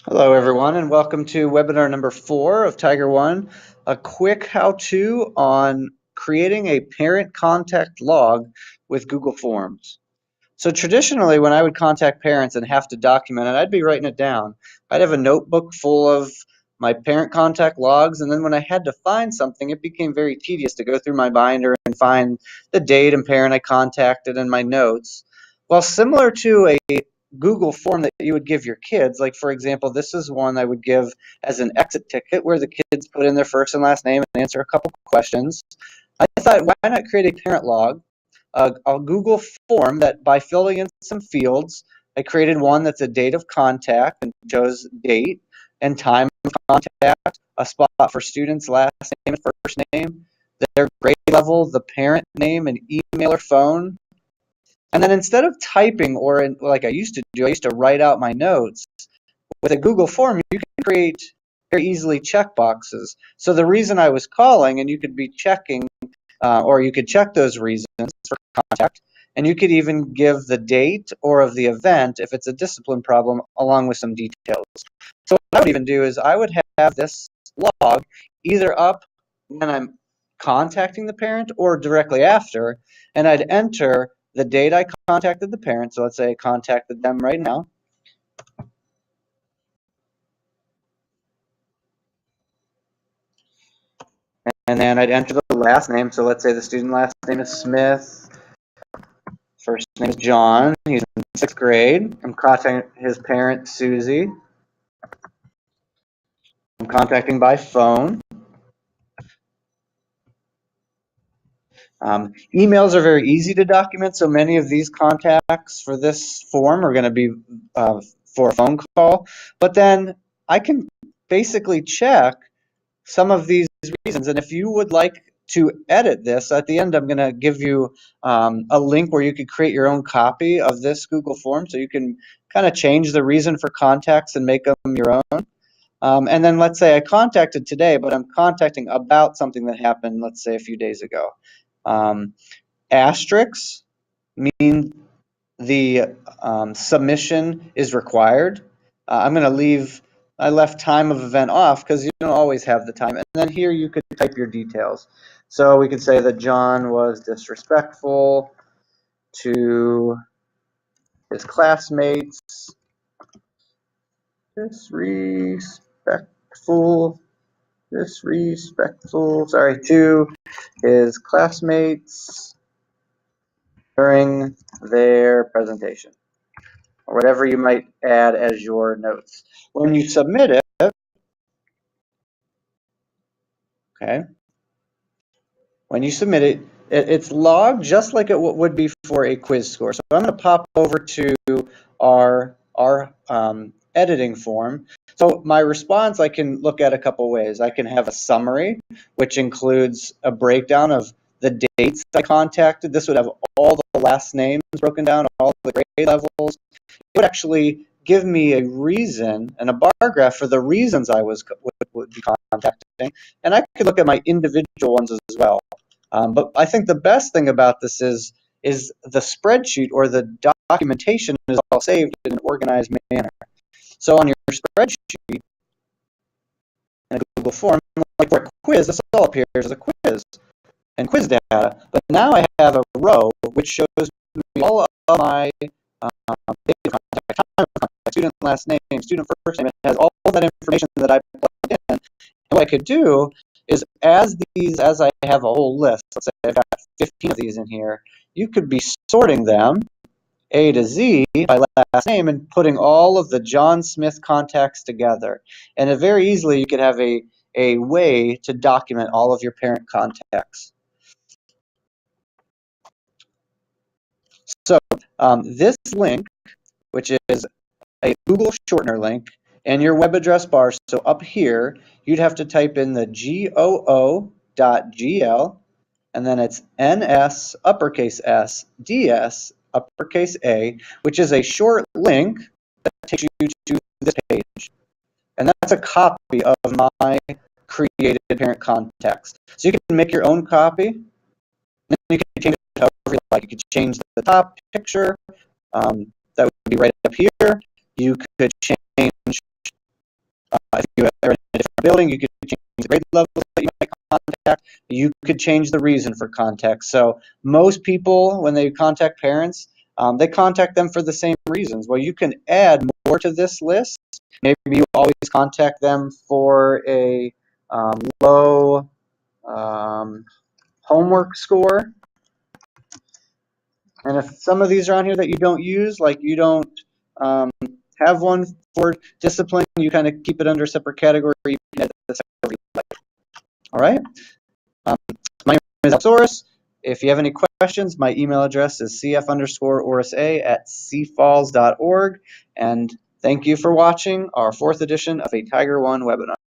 Hello, everyone, and welcome to webinar number 4 of Tiger One, a quick how-to on creating a parent contact log with Google Forms. So traditionally, when I would contact parents and have to document it, I'd be writing it down. I'd have a notebook full of my parent contact logs, and then when I had to find something, it became very tedious to go through my binder and find the date and parent I contacted in my notes. Well, similar to a Google form that you would give your kids, like for example, this is one I would give as an exit ticket where the kids put in their first and last name and answer a couple questions. I thought, why not create a parent log? A Google form that by filling in some fields, I created one that's a date of contact and chose date and time of contact, a spot for students' last name and first name, their grade level, the parent name and email or phone. And then instead of typing like I used to do, I used to write out my notes. With a Google form, you can create very easily check boxes. So the reason I was calling, and you could be checking or you could check those reasons for contact, and you could even give the date or of the event if it's a discipline problem, along with some details. So what I would even do is I would have this log either up when I'm contacting the parent or directly after, and I'd enter the date I contacted the parent. So let's say I contacted them right now. And then I'd enter the last name. So let's say the student last name is Smith. First name is John. He's in 6th grade. I'm contacting his parent, Susie. I'm contacting by phone. Emails are very easy to document, so many of these contacts for this form are going to be for a phone call. But then I can basically check some of these reasons. And if you would like to edit this, at the end I'm going to give you a link where you could create your own copy of this Google form, so you can kind of change the reason for contacts and make them your own. And then let's say I contacted today, but I'm contacting about something that happened, let's say, a few days ago. Um, Asterisks mean the submission is required. I'm going to leave, I left time of event off because you don't always have the time. And then here you could type your details. So we could say that John was disrespectful to his classmates, to his classmates during their presentation, or whatever you might add as your notes. When you submit it, okay, when you submit it, it's logged just like it would be for a quiz score. So I'm going to pop over to our editing form. So my response, I can look at a couple ways. I can have a summary, which includes a breakdown of the dates I contacted. This would have all the last names broken down, all the grade levels. It would actually give me a reason and a bar graph for the reasons I would be contacting. And I could look at my individual ones as well. But I think the best thing about this is the spreadsheet or the documentation is all saved in an organized manner. So on your spreadsheet in a Google form, like for a quiz, this all appears as a quiz and quiz data. But now I have a row which shows me all of my data contact, time of contact, student last name, student first name. It has all that information that I plugged in. And what I could do is as I have a whole list, let's say I've got 15 of these in here, you could be sorting them A to Z by last name and putting all of the John Smith contacts together. And very easily you could have a way to document all of your parent contacts. So this link, which is a Google shortener link, and your web address bar, so up here, you'd have to type in the goo.gl, and then it's ns uppercase S ds uppercase A, which is a short link that takes you to this page. And that's a copy of my created parent contacts. So you can make your own copy, and you can change it however you like. You could change the top picture, that would be right up here. You could change building. You could change the grade level that you might contact. You could change the reason for contact. So most people, when they contact parents, they contact them for the same reasons. Well, you can add more to this list. Maybe you always contact them for a low homework score. And if some of these are on here that you don't use, like you don't have one for discipline, you kind of keep it under a separate category. You can add this every like. All right. My name is Alexoris. If you have any questions, my email address is cf_orsa@cfalls.org. And thank you for watching our 4th edition of a Tiger One webinar.